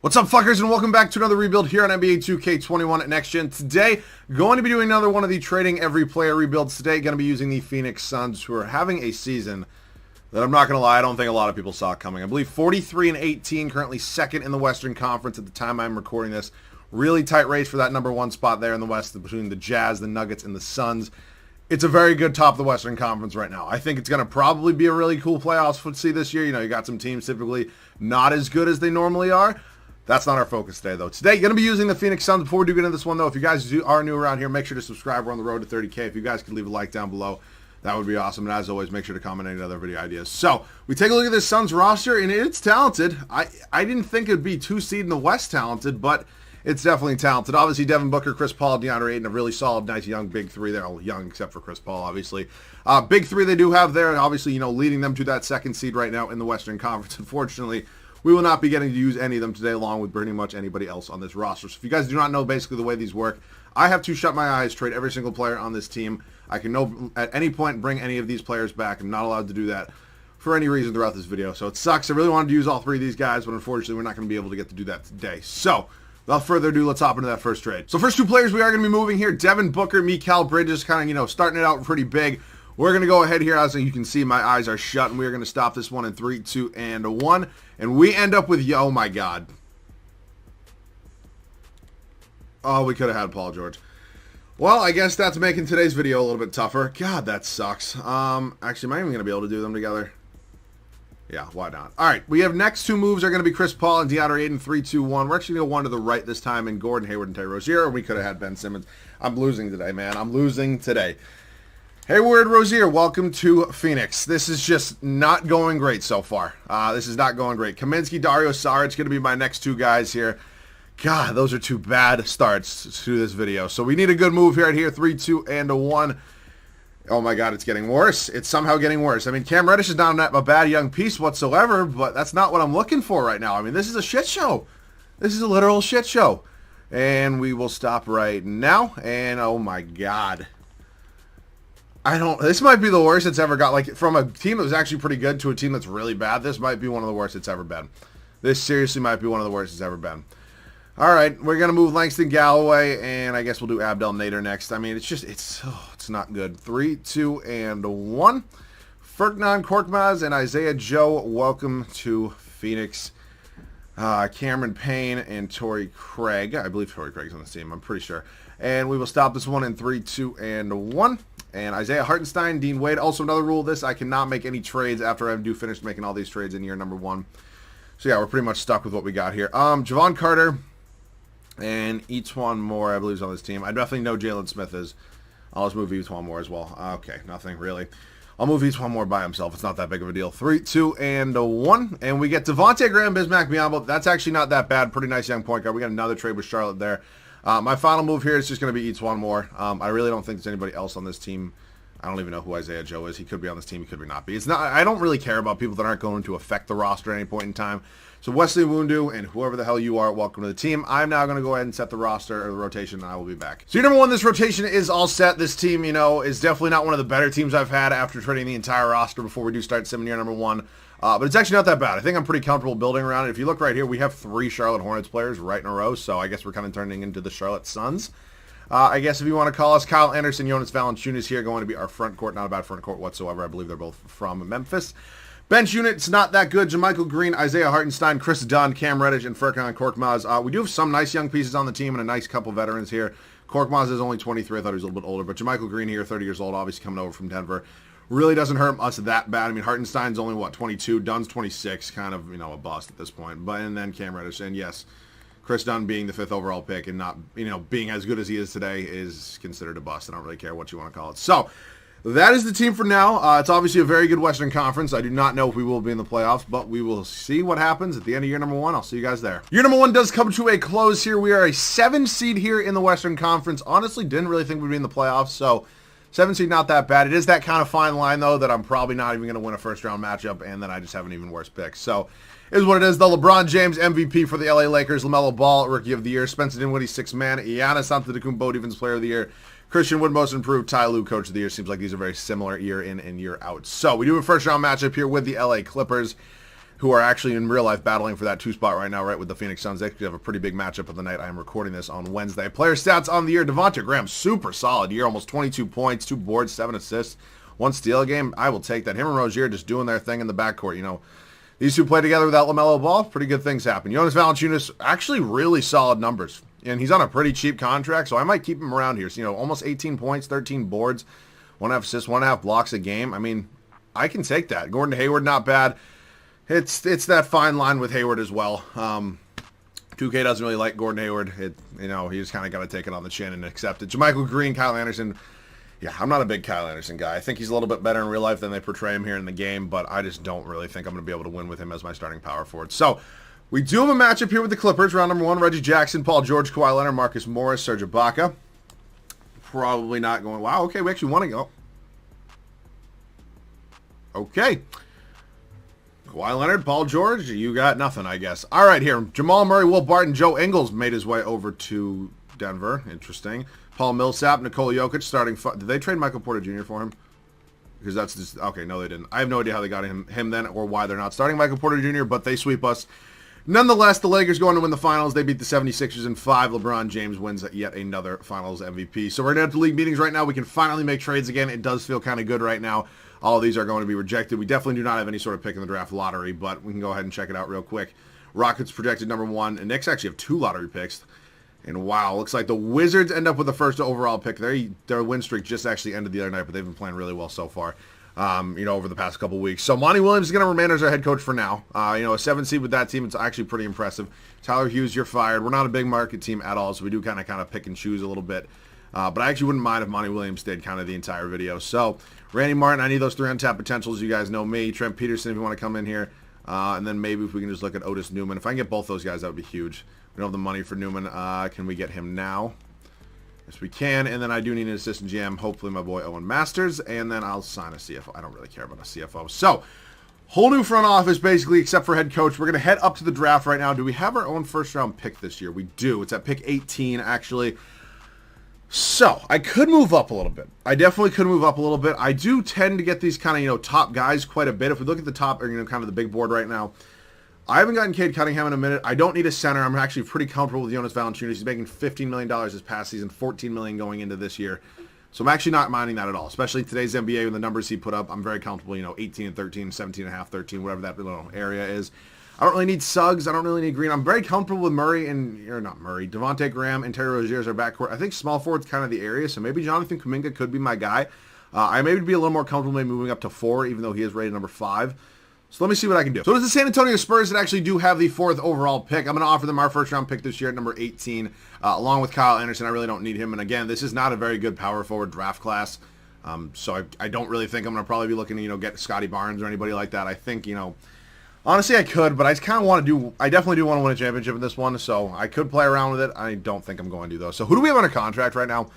What's up, fuckers, and welcome back to another rebuild here on NBA 2K21 Next Gen. Today, going to be doing another one of the trading every player rebuilds. Today, going to be using the Phoenix Suns, who are having a season that I'm not going to lie, I don't think a lot of people saw coming. I believe 43-18, currently second in the Western Conference at the time I'm recording this. Really tight race for that number one spot there in the West between the Jazz, the Nuggets, and the Suns. It's a very good top of the Western Conference right now. I think it's going to probably be a really cool playoffs footsie this year. You know, you got some teams typically not as good as they normally are. That's not our focus today, though. Today, going to be using the Phoenix Suns. Before we do get into this one, though, if you guys are new around here, make sure to subscribe. We're on the road to 30K. If you guys could leave a like down below, that would be awesome. And as always, make sure to comment any other video ideas. So, we take a look at this Suns roster, and it's talented. I didn't think it would be two seed in the West talented, but it's definitely talented. Obviously, Devin Booker, Chris Paul, DeAndre Ayton, a really solid, nice, young big three. They're all young except for Chris Paul, obviously. Big three they do have there, and obviously, you know, leading them to that second seed right now in the Western Conference. Unfortunately, we will not be getting to use any of them today, along with pretty much anybody else on this roster. So if you guys do not know basically the way these work, I have to shut my eyes, trade every single player on this team. I can no at any point bring any of these players back. I'm not allowed to do that for any reason throughout this video. So it sucks. I really wanted to use all three of these guys, but unfortunately we're not going to be able to get to do that today. So without further ado, let's hop into that first trade. So first two players we are going to be moving here, Devin Booker, Mikal Bridges, kind of, you know, starting it out pretty big. We're going to go ahead here. As you can see, my eyes are shut, and we are going to stop this one in 3, 2, and 1. And we end up with, oh my god. Oh, we could have had Paul George. Well, I guess that's making today's video a little bit tougher. God, that sucks. Actually, am I even going to be able to do them together? Yeah, why not? All right, we have next two moves are going to be Chris Paul and DeAndre Ayton, 3, 2, 1. We're actually going to go one to the right this time, and Gordon, Hayward, and Terry Rozier. We could have had Ben Simmons. I'm losing today, man. I'm losing today. Hayward, Rozier, welcome to Phoenix. This is just not going great so far. This is not going great. Kaminsky, Dario Saric going to be my next two guys here. God, those are two bad starts to this video. So we need a good move here, 3, 2, and 1. Oh my God, it's getting worse. It's somehow getting worse. I mean, Cam Reddish is not a bad young piece whatsoever, but that's not what I'm looking for right now. I mean, this is a shit show. This is a literal shit show. And we will stop right now. And oh my God. This might be the worst it's ever got. Like, from a team that was actually pretty good to a team that's really bad, this might be one of the worst it's ever been. This seriously might be one of the worst it's ever been. All right, we're going to move Langston Galloway, and I guess we'll do Abdel Nader next. I mean, it's not good. 3, 2, and 1. Furkan Korkmaz and Isaiah Joe, welcome to Phoenix. Cameron Payne and Torrey Craig. I believe Torrey Craig's on the team. I'm pretty sure. And we will stop this one in 3, 2, and 1. And Isaiah Hartenstein, Dean Wade. Also, another rule of this, I cannot make any trades after I do finish making all these trades in year number 1. So, yeah, we're pretty much stuck with what we got here. Javon Carter and Etuan Moore, I believe, is on this team. I definitely know Jalen Smith is. I'll just move Etuan Moore as well. Okay, nothing really. I'll move Etuan Moore by himself. It's not that big of a deal. 3, 2, and 1. And we get Devontae Graham, Bismack Biyombo. That's actually not that bad. Pretty nice young point guard. We got another trade with Charlotte there. My final move here is just going to be Etuan Moore. I really don't think there's anybody else on this team. I don't even know who Isaiah Joe is. He could be on this team. He could not be. I don't really care about people that aren't going to affect the roster at any point in time. So Wesley Wundu and whoever the hell you are, welcome to the team. I'm now going to go ahead and set the roster or the rotation, and I will be back. So, number 1, this rotation is all set. This team, you know, is definitely not one of the better teams I've had after trading the entire roster before we do start sim year number 1. But it's actually not that bad. I think I'm pretty comfortable building around it. If you look right here, we have 3 Charlotte Hornets players right in a row, so I guess we're kind of turning into the Charlotte Suns. I guess if you want to call us, Kyle Anderson, Jonas Valanciunas here going to be our front court. Not a bad front court whatsoever. I believe they're both from Memphis. Bench unit's not that good. JaMychal Green, Isaiah Hartenstein, Chris Dunn, Cam Reddish, and Furkan Korkmaz. We do have some nice young pieces on the team and a nice couple veterans here. Korkmaz is only 23. I thought he was a little bit older. But JaMychal Green here, 30 years old, obviously coming over from Denver. Really doesn't hurt us that bad. I mean, Hartenstein's only, 22? Dunn's 26. Kind of, you know, a bust at this point. And then Cam Reddish. And yes, Chris Dunn being the 5th overall pick and not, you know, being as good as he is today is considered a bust. I don't really care what you want to call it. So, that is the team for now. It's obviously a very good Western Conference. I do not know if we will be in the playoffs, but we will see what happens at the end of year number 1. I'll see you guys there. Year number 1 does come to a close here. We are a 7 seed here in the Western Conference. Honestly, didn't really think we'd be in the playoffs, so 7 seed not that bad. It is that kind of fine line, though, that I'm probably not even going to win a first-round matchup, and then I just have an even worse pick. So, it is what it is. The LeBron James MVP for the LA Lakers, LaMelo Ball, Rookie of the Year, Spencer Dinwiddie, 6th man, Giannis Antetokounmpo, Defensive Player of the Year, Christian Wood, Most Improved, Ty Lue, Coach of the Year. Seems like these are very similar year in and year out. So we do a first-round matchup here with the LA Clippers. who are actually in real life battling for that 2 spot right now, right, with the Phoenix Suns. They actually have a pretty big matchup of the night. I am recording this on Wednesday. Player stats on the year: Devontae Graham, super solid year, almost 22 points, 2 boards, 7 assists, 1 steal a game. I will take that. Him and Rozier just doing their thing in the backcourt. You know, these two play together without LaMelo Ball, pretty good things happen. Jonas Valanciunas, actually really solid numbers. And he's on a pretty cheap contract, so I might keep him around here. So, you know, almost 18 points, 13 boards, 1.5 assists, 1.5 blocks a game. I mean, I can take that. Gordon Hayward, not bad. It's that fine line with Hayward as well. 2K doesn't really like Gordon Hayward. You know, he just kind of got to take it on the chin and accept it. JaMychal Green, Kyle Anderson. Yeah, I'm not a big Kyle Anderson guy. I think he's a little bit better in real life than they portray him here in the game, but I just don't really think I'm going to be able to win with him as my starting power forward. So, we do have a matchup here with the Clippers. Round number 1, Reggie Jackson, Paul George, Kawhi Leonard, Marcus Morris, Serge Ibaka. Probably not going, wow, okay, we actually want to go. Okay. Kawhi Leonard, Paul George, you got nothing, I guess. All right, here, Jamal Murray, Will Barton, Joe Ingles made his way over to Denver. Interesting. Paul Millsap, Nikola Jokic starting. Did they trade Michael Porter Jr. for him? Because that's just, okay, no, they didn't. I have no idea how they got him then or why they're not starting Michael Porter Jr., but they sweep us. Nonetheless, the Lakers go on to win the finals. They beat the 76ers in 5. LeBron James wins yet another finals MVP. So we're going to have to league meetings right now. We can finally make trades again. It does feel kind of good right now. All of these are going to be rejected. We definitely do not have any sort of pick in the draft lottery, but we can go ahead and check it out real quick. Rockets projected number 1, and Knicks actually have 2 lottery picks. And wow, looks like the Wizards end up with the first overall pick. Their win streak just actually ended the other night, but they've been playing really well so far. You know, over the past couple weeks. So Monty Williams is going to remain as our head coach for now. You know, a 7 seed with that team, it's actually pretty impressive. Tyler Hughes, you're fired. We're not a big market team at all, so we do kind of pick and choose a little bit. But I actually wouldn't mind if Monty Williams stayed kind of the entire video. So Randy Martin, I need those 3 untapped potentials. You guys know me. Trent Peterson, if you want to come in here. And then maybe if we can just look at Otis Newman. If I can get both those guys, that would be huge. We don't have the money for Newman. Can we get him now? Yes, we can. And then I do need an assistant GM. Hopefully my boy Owen Masters. And then I'll sign a CFO. I don't really care about a CFO. So, whole new front office, basically, except for head coach. We're going to head up to the draft right now. Do we have our own first-round pick this year? We do. It's at pick 18, actually. So, I could move up a little bit. I definitely could move up a little bit. I do tend to get these kind of, you know, top guys quite a bit. If we look at the top, or, you know, kind of the big board right now, I haven't gotten Cade Cunningham in a minute. I don't need a center. I'm actually pretty comfortable with Jonas Valanciunas. He's making $15 million this past season, $14 million going into this year. So I'm actually not minding that at all, especially today's NBA with the numbers he put up. I'm very comfortable, you know, 18 and 13, 17 and a half, 13, whatever that little area is. I don't really need Suggs. I don't really need Green. I'm very comfortable with Murray and, or not Murray, Devontae Graham and Terry Rozier as our backcourt. I think small forward's kind of the area, so maybe Jonathan Kuminga could be my guy. I maybe be a little more comfortable maybe moving up to 4, even though he is rated number 5. So let me see what I can do. So it's the San Antonio Spurs that actually do have the 4th overall pick. I'm going to offer them our first-round pick this year at number 18, along with Kyle Anderson. I really don't need him. And again, this is not a very good power forward draft class. So I don't really think I'm going to probably be looking to, you know, get Scotty Barnes or anybody like that. I think, you know, honestly I could, but I kind of want to do, I definitely do want to win a championship in this one. So I could play around with it. I don't think I'm going to, though. So who do we have under contract right now?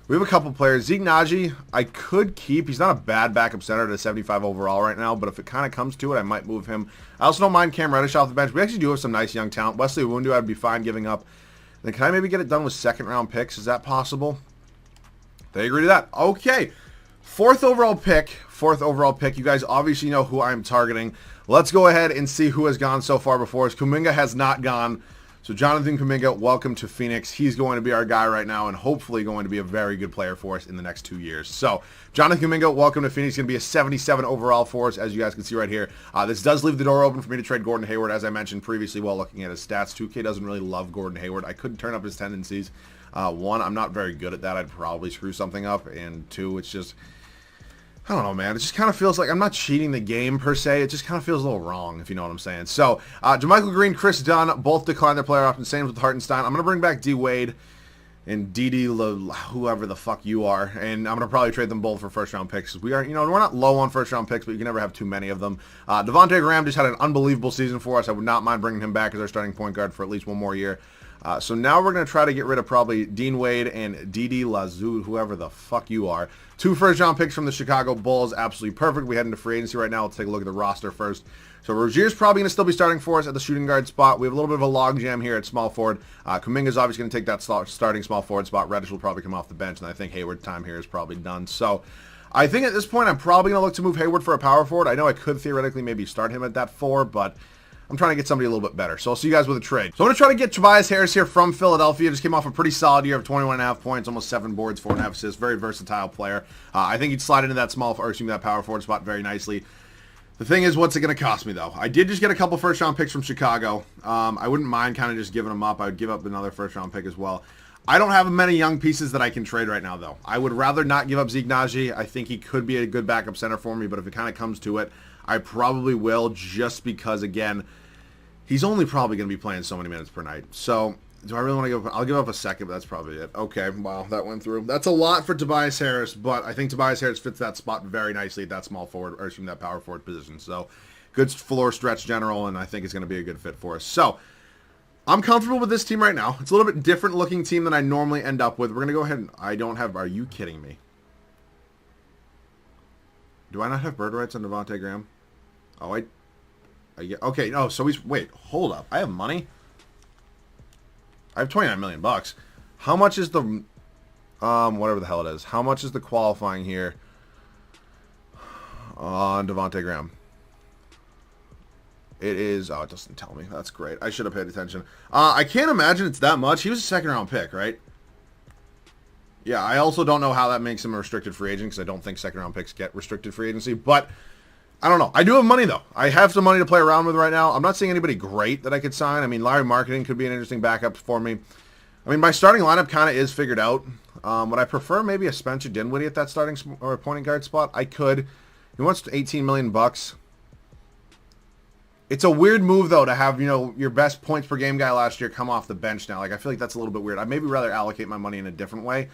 We have a couple players. Zeke Naji, I could keep. He's not a bad backup center at a 75 overall right now, but if it kind of comes to it, I might move him. I also don't mind Cam Reddish off the bench. We actually do have some nice young talent. Wesley Iwundu, I'd be fine giving up. Then can I maybe get it done with 2nd-round picks? Is that possible? They agree to that. Okay. 4th overall pick. 4th overall pick. You guys obviously know who I'm targeting. Let's go ahead and see who has gone so far before us. Kuminga has not gone. So Jonathan Kuminga, welcome to Phoenix. He's going to be our guy right now and hopefully going to be a very good player for us in the next 2 years. So Jonathan Kuminga, welcome to Phoenix. He's going to be a 77 overall for us, as you guys can see right here. This does leave the door open for me to trade Gordon Hayward, as I mentioned previously while looking at his stats. 2K doesn't really love Gordon Hayward. I could turn up his tendencies. 1, I'm not very good at that. I'd probably screw something up. And 2, it's just, I don't know, man. It just kind of feels like I'm not cheating the game, per se. It just kind of feels a little wrong, if you know what I'm saying. So, JaMychal Green, Chris Dunn, both declined their player option. Same with Hartenstein. I'm going to bring back D-Wade and whoever the fuck you are. And I'm going to probably trade them both for first-round picks. We are, you know, we're not low on first-round picks, but you can never have too many of them. Devontae Graham just had an unbelievable season for us. I would not mind bringing him back as our starting point guard for at least 1 more year. So now we're going to try to get rid of probably Dean Wade and Didi Lazou, whoever the fuck you are. 2 first-round picks from the Chicago Bulls. Absolutely perfect. We head into free agency right now. Let's take a look at the roster first. So Rozier's probably going to still be starting for us at the shooting guard spot. We have a little bit of a log jam here at small forward. Kuminga's obviously going to take that starting small forward spot. Reddish will probably come off the bench, and I think Hayward's time here is probably done. So I think at this point I'm probably going to look to move Hayward for a power forward. I know I could theoretically maybe start him at that 4, but I'm trying to get somebody a little bit better. So I'll see you guys with a trade. So I'm going to try to get Tobias Harris here from Philadelphia. Just came off a pretty solid year of 21.5 points, almost 7 boards, 4.5 assists. Very versatile player. I think he'd slide into that that power forward spot very nicely. The thing is, what's it going to cost me, though? I did just get a couple first-round picks from Chicago. I wouldn't mind kind of just giving them up. I would give up another first-round pick as well. I don't have many young pieces that I can trade right now, though. I would rather not give up Zeke Nnaji. I think he could be a good backup center for me, but if it kind of comes to it, I probably will, just because, again, he's only probably going to be playing so many minutes per night. So, do I really want to give up? I'll give up a second, but that's probably it. Okay, wow, that went through. That's a lot for Tobias Harris, but I think Tobias Harris fits that spot very nicely at that small forward, or excuse me, that power forward position. So, good floor stretch general, and I think it's going to be a good fit for us. So, I'm comfortable with this team right now. It's a little bit different looking team than I normally end up with. We're going to go ahead and... I don't have... Are you kidding me? Do I not have bird rights on Devontae Graham? Oh, I get... Okay, no, so he's... Wait, hold up. I have money? I have 29 million bucks. How much is the... whatever the hell it is. How much is the qualifying here on Devontae Graham? It is... Oh, it doesn't tell me. That's great. I should have paid attention. I can't imagine it's that much. He was a second-round pick, right? Yeah, I also don't know how that makes him a restricted free agent, because I don't think second-round picks get restricted free agency. But, I don't know. I do have money, though. I have some money to play around with right now. I'm not seeing anybody great that I could sign. I mean, Larry Marketing could be an interesting backup for me. I mean, my starting lineup kind of is figured out. Would I prefer maybe a Spencer Dinwiddie at that starting or pointing guard spot? I could. He wants 18 million bucks. It's a weird move, though, to have, you know, your best points per game guy last year come off the bench now. Like, I feel like that's a little bit weird. I'd maybe rather allocate my money in a different way.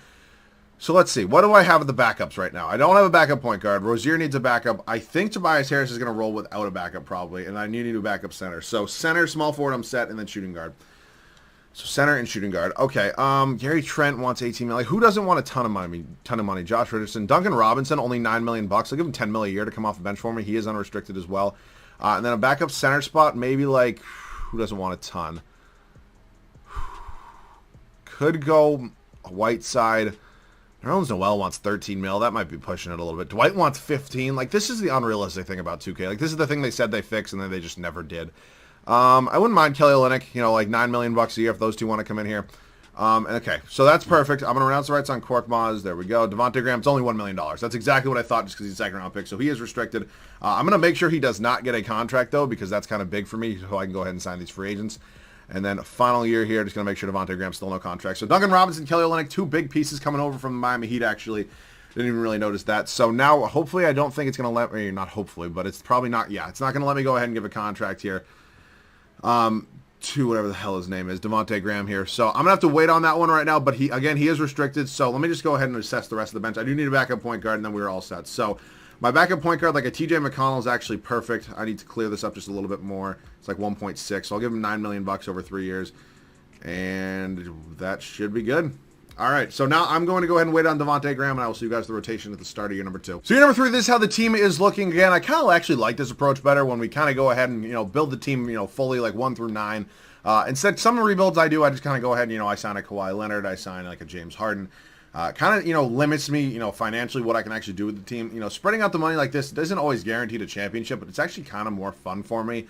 So let's see. What do I have at the backups right now? I don't have a backup point guard. Rozier needs a backup. I think Tobias Harris is going to roll without a backup probably, and I need a new backup center. So center, small forward, I'm set, and then shooting guard. So center and shooting guard. Okay. Gary Trent wants 18 million. Who doesn't want a ton of money? Josh Richardson. Duncan Robinson, only 9 million bucks. I'll give him 10 million a year to come off the bench for me. He is unrestricted as well. And then a backup center spot, maybe like, who doesn't want a ton? Could go Whiteside. Nerlens Noel wants 13 mil. That might be pushing it a little bit. Dwight wants 15. Like, this is the unrealistic thing about 2K. Like, this is the thing they said they fixed, and then they just never did. I wouldn't mind Kelly Olynyk, you know, like 9 million bucks a year if those two want to come in here. Okay, so that's perfect. I'm going to renounce the rights on Korkmaz. There we go. Devontae Graham, it's only $1 million. That's exactly what I thought just because he's a second-round pick, so he is restricted. I'm going to make sure he does not get a contract, though, because that's kind of big for me, so I can go ahead and sign these free agents. And then final year here, just going to make sure Devontae Graham's still no contract. So Duncan Robinson, Kelly Olynyk, two big pieces coming over from the Miami Heat, actually. Didn't even really notice that. So now, hopefully, I don't think it's going to let me, not hopefully, but it's probably not, yeah, it's not going to let me go ahead and give a contract here. To whatever the hell his name is, Devontae Graham here. So I'm going to have to wait on that one right now, but he is restricted. So let me just go ahead and assess the rest of the bench. I do need a backup point guard, and then we're all set. So my backup point guard, like a TJ McConnell, is actually perfect. I need to clear this up just a little bit more. It's like 1.6, so I'll give him 9 million bucks over 3 years, and that should be good. All right, so now I'm going to go ahead and wait on Devontae Graham, and I will see you guys the rotation at the start of year number 2. So year number 3, this is how the team is looking. Again, I kind of actually like this approach better when we kind of go ahead and, you know, build the team, you know, fully like 1 through 9. Instead, some rebuilds I do, I just kind of go ahead and, you know, I sign a Kawhi Leonard, I sign like a James Harden. Kind of, you know, limits me, you know, financially what I can actually do with the team. You know, spreading out the money like this doesn't always guarantee a championship, but it's actually kind of more fun for me.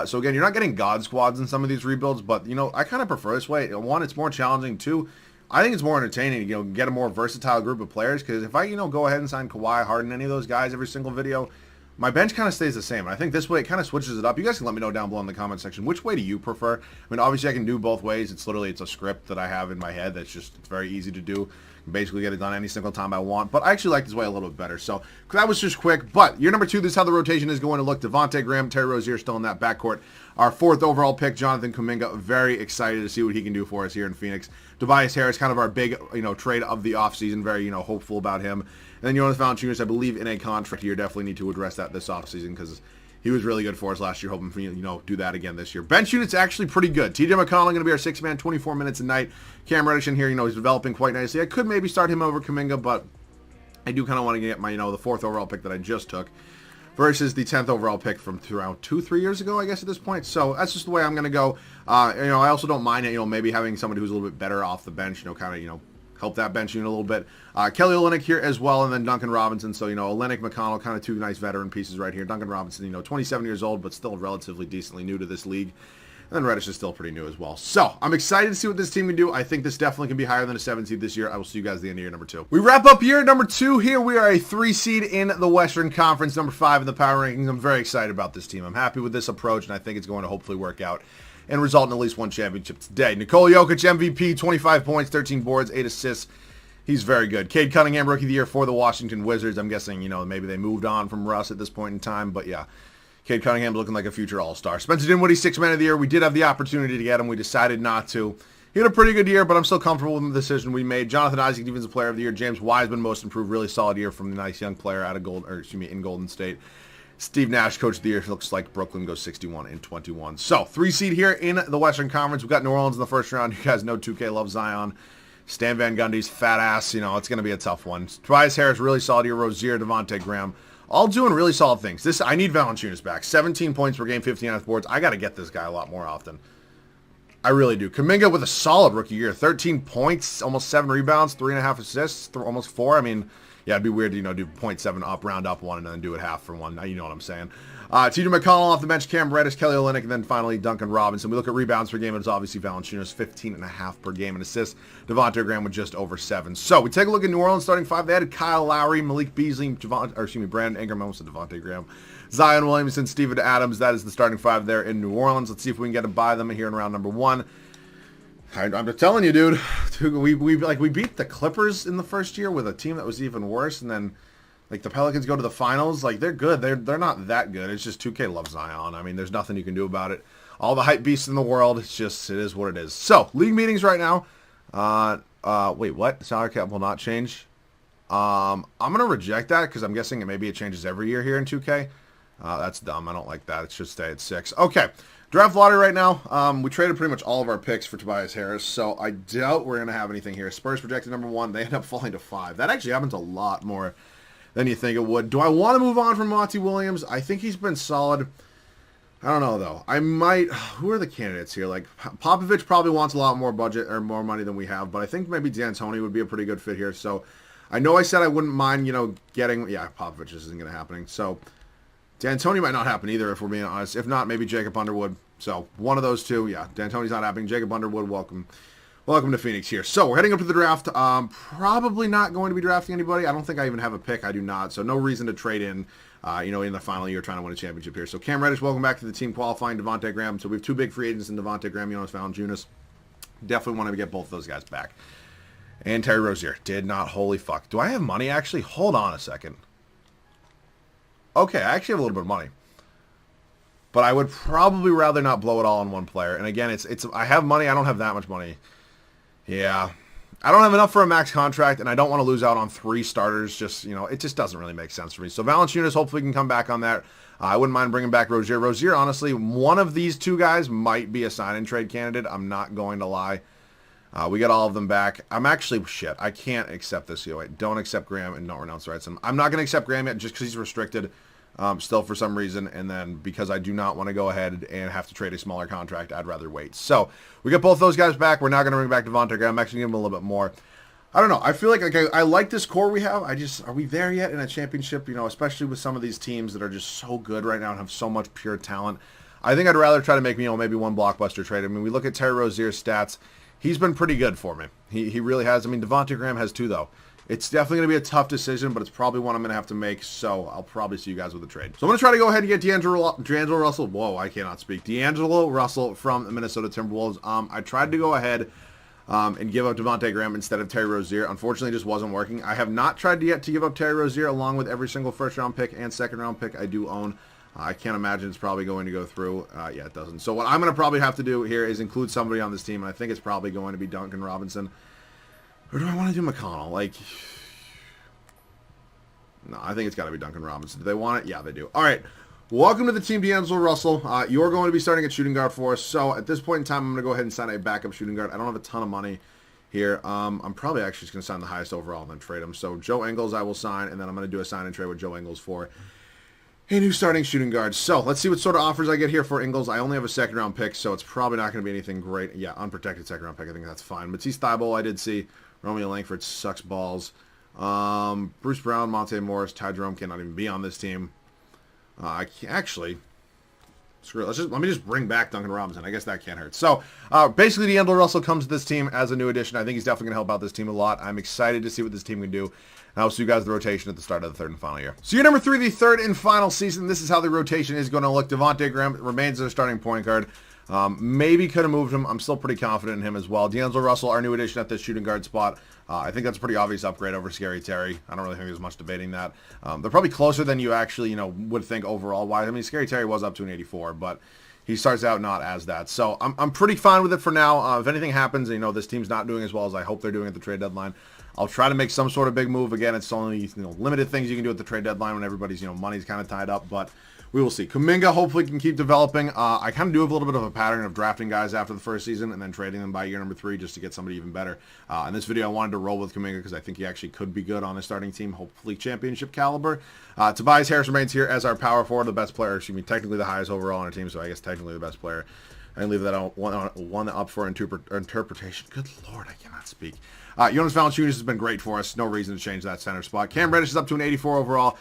So again, you're not getting God squads in some of these rebuilds, but, you know, I kind of prefer this way. 1, it's more challenging. 2, I think it's more entertaining, you know, get a more versatile group of players, because if I, you know, go ahead and sign Kawhi, Harden, any of those guys every single video, my bench kind of stays the same. And I think this way it kind of switches it up. You guys can let me know down below in the comment section, which way do you prefer? I mean, obviously I can do both ways. It's a script that I have in my head that's just, it's very easy to do. I can basically get it done any single time I want, but I actually like this way a little bit better. So that was just quick, but year number 2, this is how the rotation is going to look. Devontae Graham, Terry Rozier still in that backcourt. Our 4th overall pick, Jonathan Kuminga, very excited to see what he can do for us here in Phoenix. Tobias Harris, kind of our big, you know, trade of the offseason, very, you know, hopeful about him. And then Jonas Valanciunas, I believe, in a contract here. Definitely need to address that this offseason because he was really good for us last year. Hoping for, you know, do that again this year. Bench unit's actually pretty good. TJ McConnell going to be our 6th man, 24 minutes a night. Cam Reddish in here, you know, he's developing quite nicely. I could maybe start him over Kuminga, but I do kind of want to get my, you know, the 4th overall pick that I just took versus the 10th overall pick from around 2-3 years ago, I guess, at this point. So that's just the way I'm going to go. You know, I also don't mind it, you know, maybe having somebody who's a little bit better off the bench, you know, kind of, you know, help that bench unit a little bit. Kelly Olynyk here as well, and then Duncan Robinson. So, Olynyk, McConnell, kind of two nice veteran pieces right here. Duncan Robinson, 27 years old, but still relatively decently new to this league. And then Reddish is still pretty new as well. So, I'm excited to see what this team can do. I think this definitely can be higher than a 7 seed this year. I will see you guys at the end of year number 2. We wrap up year number 2 here. We are a 3 seed in the Western Conference, number 5 in the power rankings. I'm very excited about this team. I'm happy with this approach, and I think it's going to hopefully work out and result in at least one championship today. Nikola Jokic, MVP, 25 points, 13 boards, 8 assists. He's very good. Cade Cunningham, Rookie of the Year for the Washington Wizards. I'm guessing, maybe they moved on from Russ at this point in time, but yeah. Cade Cunningham's looking like a future All-Star. Spencer Dinwiddie, 6th Man of the Year. We did have the opportunity to get him. We decided not to. He had a pretty good year, but I'm still comfortable with the decision we made. Jonathan Isaac, Defensive Player of the Year. James Wiseman, Most Improved. Really solid year from the nice young player out of in Golden State. Steve Nash, Coach of the Year. Looks like Brooklyn goes 61-21. So, 3 seed here in the Western Conference. We've got New Orleans in the first round. You guys know 2K loves Zion. Stan Van Gundy's fat ass. It's going to be a tough one. Tobias Harris, really solid year. Rozier, Devontae Graham. All doing really solid things. I need Valanciunas back. 17 points per game, 15 off boards. I got to get this guy a lot more often. I really do. Kuminga with a solid rookie year. 13 points, almost 7 rebounds, 3.5 assists, almost 4. I mean, yeah, it'd be weird to, do 0.7 up, round up 1, and then do it half for 1. You know what I'm saying. T.J. McConnell off the bench, Cam Reddish, Kelly Olynyk, and then finally Duncan Robinson. We look at rebounds per game, it's obviously Valanciunas, 15.5 per game, and assists. Devontae Graham with just over 7. So we take a look at New Orleans starting 5. They added Kyle Lowry, Malik Beasley, Brandon Ingram, almost Devontae Graham, Zion Williamson, Steven Adams. That is the starting 5 there in New Orleans. Let's see if we can get to buy them here in round number 1. I'm just telling you, dude. We beat the Clippers in the first year with a team that was even worse, and then the Pelicans go to the finals. They're good. They're not that good. It's just 2K loves Zion. I mean, there's nothing you can do about it. All the hype beasts in the world. It is what it is. So, league meetings right now. Wait, what? Salary cap will not change. I'm gonna reject that because I'm guessing maybe it changes every year here in 2K. That's dumb. I don't like that. It should stay at 6. Okay. Draft lottery right now. We traded pretty much all of our picks for Tobias Harris, so I doubt we're going to have anything here. Spurs projected number 1. They end up falling to 5. That actually happens a lot more than you think it would. Do I want to move on from Monty Williams? I think he's been solid. I don't know, though. I might... Who are the candidates here? Popovich probably wants a lot more budget or more money than we have, but I think maybe D'Antoni would be a pretty good fit here. So I know I said I wouldn't mind, getting... Yeah, Popovich isn't going to happen. So... D'Antoni might not happen either, if we're being honest. If not, maybe Jacob Underwood. So, one of those two. Yeah, D'Antoni's not happening. Jacob Underwood, welcome to Phoenix here. So, we're heading up to the draft. Probably not going to be drafting anybody. I don't think I even have a pick. I do not. So, no reason to trade in, in the final year trying to win a championship here. So, Cam Reddish, welcome back to the team qualifying. Devontae Graham. So, we have 2 big free agents in Devontae Graham, Jonas Valanciunas. Definitely want to get both of those guys back. And Terry Rozier. Did not. Holy fuck. Do I have money, actually? Hold on a second. Okay, I actually have a little bit of money. But I would probably rather not blow it all on one player. And again, I have money. I don't have that much money. Yeah. I don't have enough for a max contract, and I don't want to lose out on 3 starters. It just doesn't really make sense for me. So Valanciunas hopefully can come back on that. I wouldn't mind bringing back Rozier. Rozier, honestly, one of these 2 guys might be a sign-and-trade candidate. I'm not going to lie. We got all of them back. I'm actually... Shit, I can't accept this. Wait, don't accept Graham and don't renounce the rights. I'm not going to accept Graham yet just because he's restricted still for some reason. And then because I do not want to go ahead and have to trade a smaller contract, I'd rather wait. So, we got both those guys back. We're not going to bring back Devontae Graham. I'm actually going to give him a little bit more. I don't know. I feel like I like this core we have. Are we there yet in a championship? Especially with some of these teams that are just so good right now and have so much pure talent. I think I'd rather try to make, maybe one blockbuster trade. I mean, we look at Terry Rozier's stats. He's been pretty good for me. He really has. I mean, Devontae Graham has 2, though. It's definitely going to be a tough decision, but it's probably one I'm going to have to make, so I'll probably see you guys with a trade. So I'm going to try to go ahead and get D'Angelo Russell. Whoa, I cannot speak. D'Angelo Russell from the Minnesota Timberwolves. I tried to go ahead and give up Devontae Graham instead of Terry Rozier. Unfortunately, it just wasn't working. I have not tried yet to give up Terry Rozier along with every single first-round pick and second-round pick I do own. I can't imagine it's probably going to go through. Yeah, it doesn't. So what I'm going to probably have to do here is include somebody on this team, and I think it's probably going to be Duncan Robinson. Or do I want to do McConnell? No, I think it's got to be Duncan Robinson. Do they want it? Yeah, they do. All right. Welcome to the team, D'Angelo Russell. You're going to be starting at shooting guard for us. So at this point in time, I'm going to go ahead and sign a backup shooting guard. I don't have a ton of money here. I'm probably actually just going to sign the highest overall and then trade him. So Joe Ingles I will sign, and then I'm going to do a sign and trade with Joe Ingles for a new starting shooting guard. So let's see what sort of offers I get here for Ingles. I only have a second-round pick, so it's probably not going to be anything great. Yeah, unprotected second-round pick. I think that's fine. Matisse Thybulle, I did see. Romeo Langford sucks balls. Bruce Brown, Monte Morris, Ty Jerome cannot even be on this team. I can't, actually, screw it. Let me just bring back Duncan Robinson. I guess that can't hurt. So basically, D'Angelo Russell comes to this team as a new addition. I think he's definitely going to help out this team a lot. I'm excited to see what this team can do. And I'll see you guys the rotation at the start of the third and final year. So year number 3, the third and final season. This is how the rotation is going to look. Devontae Graham remains their starting point guard. Maybe could have moved him. I'm still pretty confident in him as well. D'Angelo Russell, our new addition at this shooting guard spot. I think that's a pretty obvious upgrade over Scary Terry. I don't really think there's much debating that. They're probably closer than you actually, would think overall wise. I mean, Scary Terry was up to an 84, but he starts out not as that. So I'm pretty fine with it for now. If anything happens, and, this team's not doing as well as I hope they're doing at the trade deadline, I'll try to make some sort of big move. Again, it's only limited things you can do at the trade deadline when everybody's money's kind of tied up, but we will see. Kuminga hopefully can keep developing. I kind of do have a little bit of a pattern of drafting guys after the first season and then trading them by year number 3 just to get somebody even better. In this video, I wanted to roll with Kuminga because I think he actually could be good on a starting team, hopefully championship caliber. Tobias Harris remains here as our power forward, the best player. Excuse me, technically the highest overall on our team, so I guess technically the best player. I leave that one up for interpretation. Good Lord, I cannot speak. Jonas Valanciunas has been great for us. No reason to change that center spot. Cam Reddish is up to an 84 overall.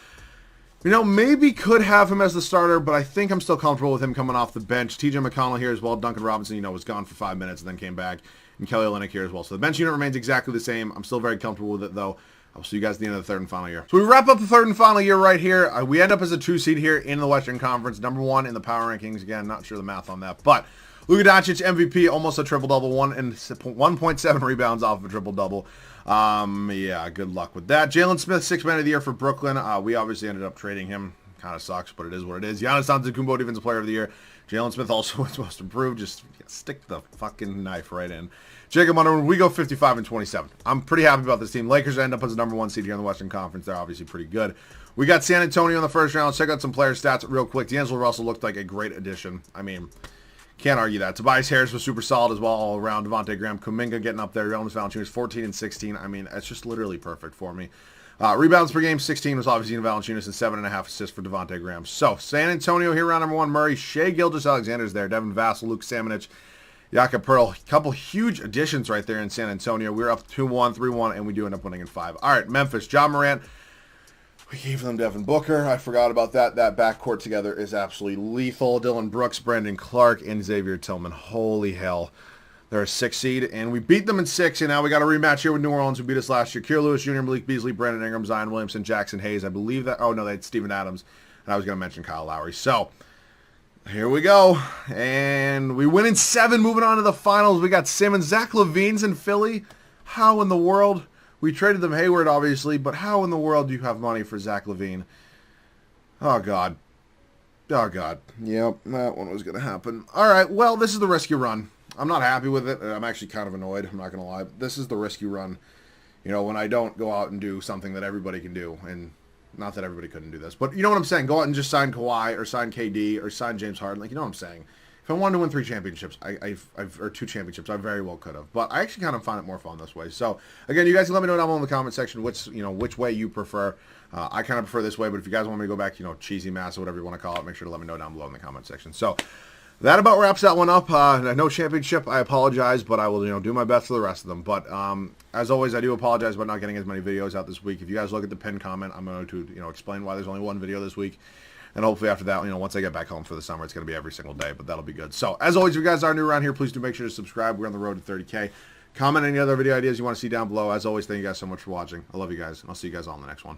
Maybe could have him as the starter, but I think I'm still comfortable with him coming off the bench. TJ McConnell here as well. Duncan Robinson, was gone for 5 minutes and then came back. And Kelly Olynyk here as well. So the bench unit remains exactly the same. I'm still very comfortable with it, though. I'll see you guys at the end of the third and final year. So we wrap up the third and final year right here. We end up as a 2 seed here in the Western Conference. Number 1 in the power rankings. Again, not sure the math on that, but Luka Doncic, MVP, almost a triple-double, 1.7 rebounds off of a triple-double. Yeah, good luck with that. Jalen Smith, 6th man of the year for Brooklyn. We obviously ended up trading him. Kind of sucks, but it is what it is. Giannis Antetokounmpo, Defensive Player of the Year. Jalen Smith also was most improved. Just stick the fucking knife right in. Jacob Underwood, we go 55 and 27. I'm pretty happy about this team. Lakers end up as the number 1 seed here in the Western Conference. They're obviously pretty good. We got San Antonio in the first round. Check out some player stats real quick. D'Angelo Russell looked like a great addition. I mean, can't argue that. Tobias Harris was super solid as well all around. Devontae Graham, Kuminga getting up there. Jonas Valanciunas 14 and 16. I mean, it's just literally perfect for me. Rebounds per game, 16 was obviously in Valanciunas and 7.5 assists for Devontae Graham. So, San Antonio here, round number 1. Murray, Shai Gilgeous-Alexander's there. Devin Vassell, Luke Samanich, Jakob Pearl. A couple huge additions right there in San Antonio. We were up 2-1, 3-1, and we do end up winning in 5. All right, Memphis, John Morant. We gave them Devin Booker. I forgot about that. That backcourt together is absolutely lethal. Dylan Brooks, Brandon Clark, and Xavier Tillman. Holy hell. They're a 6 seed, and we beat them in 6, and now we got a rematch here with New Orleans, who beat us last year. Keir Lewis Jr., Malik Beasley, Brandon Ingram, Zion Williamson, Jackson Hayes. I believe that. Oh, no, they had Steven Adams, and I was going to mention Kyle Lowry. So, here we go, and we win in 7, moving on to the finals. We got Simmons. Zach LaVine's in Philly. How in the world? We traded them Hayward, obviously, but how in the world do you have money for Zach LaVine? Oh, God. Oh, God. Yep, that one was going to happen. All right, well, this is the risk you run. I'm not happy with it. I'm actually kind of annoyed. I'm not going to lie. This is the risk you run, when I don't go out and do something that everybody can do. And not that everybody couldn't do this, but you know what I'm saying? Go out and just sign Kawhi or sign KD or sign James Harden. Like, you know what I'm saying? If I wanted to win 3 championships, or 2 championships, I very well could have. But I actually kind of find it more fun this way. So, again, you guys can let me know down below in the comment section which way you prefer. I kind of prefer this way, but if you guys want me to go back, cheesy Massa, whatever you want to call it, make sure to let me know down below in the comment section. So, that about wraps that one up. No championship. I apologize, but I will, do my best for the rest of them. But as always, I do apologize about not getting as many videos out this week. If you guys look at the pinned comment, I'm going to, explain why there's only 1 video this week. And hopefully after that, once I get back home for the summer, it's going to be every single day. But that'll be good. So as always, if you guys are new around here, please do make sure to subscribe. We're on the road to 30K. Comment any other video ideas you want to see down below. As always, thank you guys so much for watching. I love you guys, and I'll see you guys all in the next one.